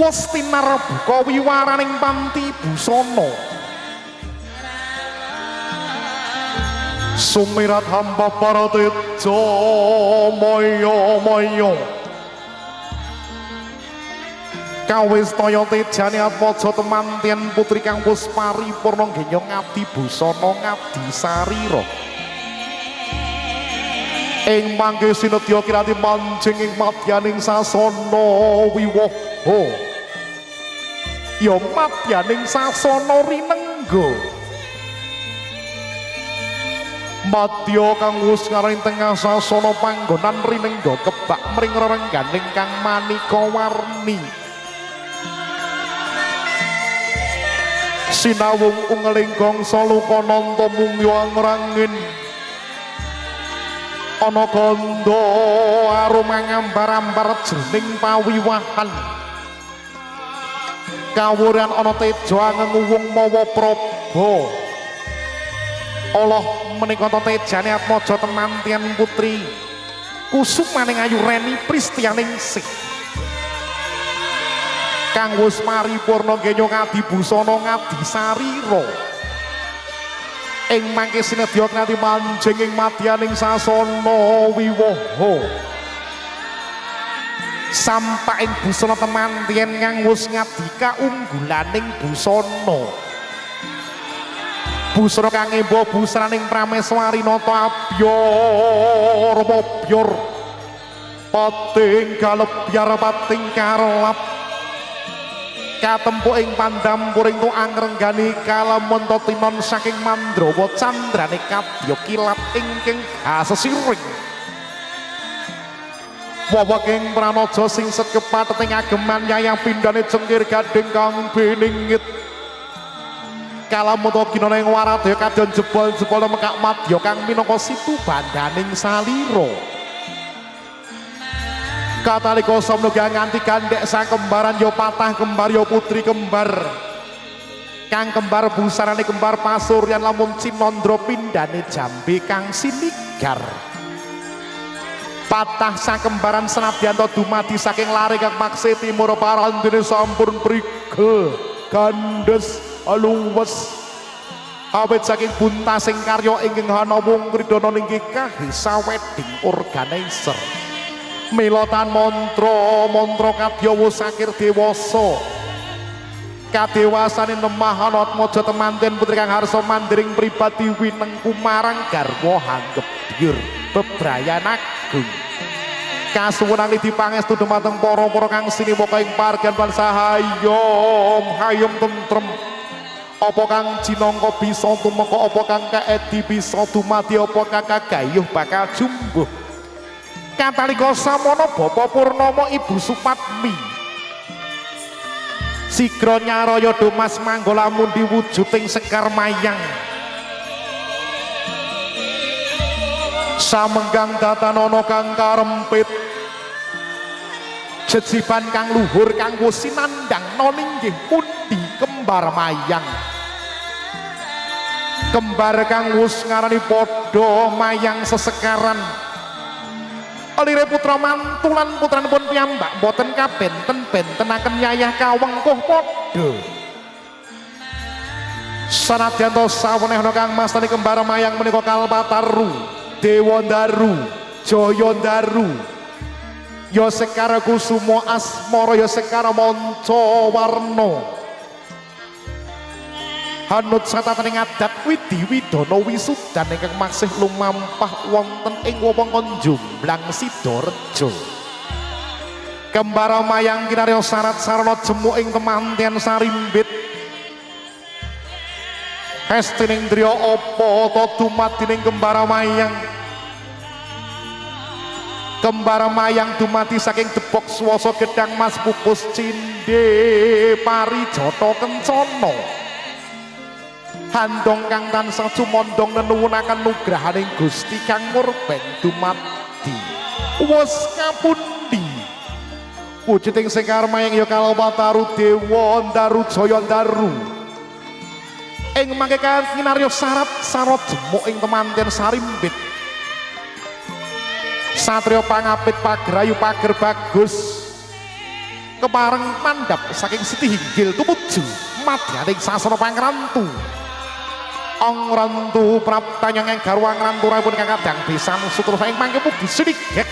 wis tinar buka wiwaraning panti busana sumirat hamba para teja maya-maya kawis toya tejane atmaja temanten putri kang wis paripurna nggenya ngabdi busana ngabdi sarira ing mangke sinedya kirati manjing ing madyaning sasana wiwaha ya madyaning sasana rinengga madya kang wis ngarani tengah sasana panggonan rinengga kebak mring rerengganing kang manika warni sinawung ungling gangsa luka nanta mungya ngrangin ana kandha aroma ngambar-ambar jroning pawiwahan kawuran ana teja ngenguwung mawa praba Allah menika tejane atmaja temantian putri kusumaning ayu reni pristianing sih kang wis paripurna nggenya ngabdi busana ngabdi sarira ing mangke sinedya kanthi manjing ing madyaning sasana wiwaha sampaing busana temanten kang wis ngabdi kaunggulaning busana busana kang emba busananing prameswari nata abyor mobyor pating galebyar pating karlap katempo ing pandampuring tu angrenggani kalamonto tinon saking mandrawa candrane kadya kilat ingkang asesiring wawaking pranaja sing sekepateting ageman yayang pindhane cengkir gading kang beningit kalamonto kinana ing waradya kadya jebol-jebol mekak madya kang minangka situ bandaning salira katalika samnega nganti gandhek sang kembaran ya patah kembar ya putri kembar kang kembar busarane kembar pasuryan lamun cinandra pindhane jambe kang sinigar patah sang kembaran senadyanto dumadi saking lare kang makse timur parandene sampun prigel gandes aluwes awit saking buntasing karya ingkang hanawung kridana inggih kahisa wedding organizer milotan mantra kadya wus akhir dewasa kadewasane nemahan atmaja temanten putri kang harsa mandring pribadi wineng kumarang garwa hanggebyur bebrayan agung kasuwunan dipangestu dumateng para kang siniwaka ing pargan pansah hayom tentrem apa kang jinangka bisa tumeka apa kang kaedi bisa dumadi apa kang kagayuh bakal jumbuh katalika samana Bapa Purnama Ibu Supatmi sigra nyaraya Dumas Manggala mundi wujuding Sekar Mayang samenggang datanana kang karempit jejiban kang luhur kang wis sinandhang noninggih pundi kembar mayang kembar kang wis ngarani padha mayang sesekaran alire putra mantulan putranipun piyambak boten kabenten-bentenaken yayah kawengkuh padha sanadyanto sawenehna kang mastani kembar mayang menika Kalpataru Dewandaru Jayandaru ya Sekar Kusuma Asmara ya Sekar Manca Warna hanut sataning adat Widi Widana Wisudan ingkang maksih lumampah wonten ing wewengkon Jomblang Sidorejo kembar mayang kinarya syarat sarana jemu ing temanten sarimbit hestining driya apa ta dumadining kembar mayang kembar mayang dumadi saking Depok swasa gedang Mas Pupus Cinde Parijata Kencana handong kang tansah sumondong nenuwunaken nugrahaning Gusti kang murbeng dumadi wis kapundi wujuding Sekar Mayang ya Kalpataru Dewandaru Jayandaru ing mangke kinarya syarat sarot jemuk ing temanten sarimbit satriya pangapit pagrayu pager bagus kepareng mandap saking Siti Hinggil tumuju madyaning sasana pangrantu ong rantu praptanyang ing garwa ngranturipun kang kadang besan sutra saing mangke mugi sinigek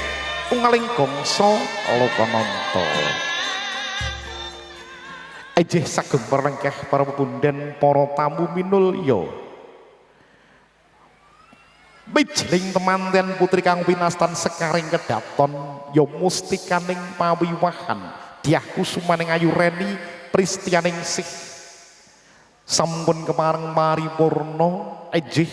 unggaling gongso lokananta ejih sageng perengkeh para pepundhen para tamu minulya mijling temanten putri kang pinastan sekaring kedaton ya mustikaning pawiwahan diah kusumaning ayu reni pristianing sih sampun kepareng paripurna ejih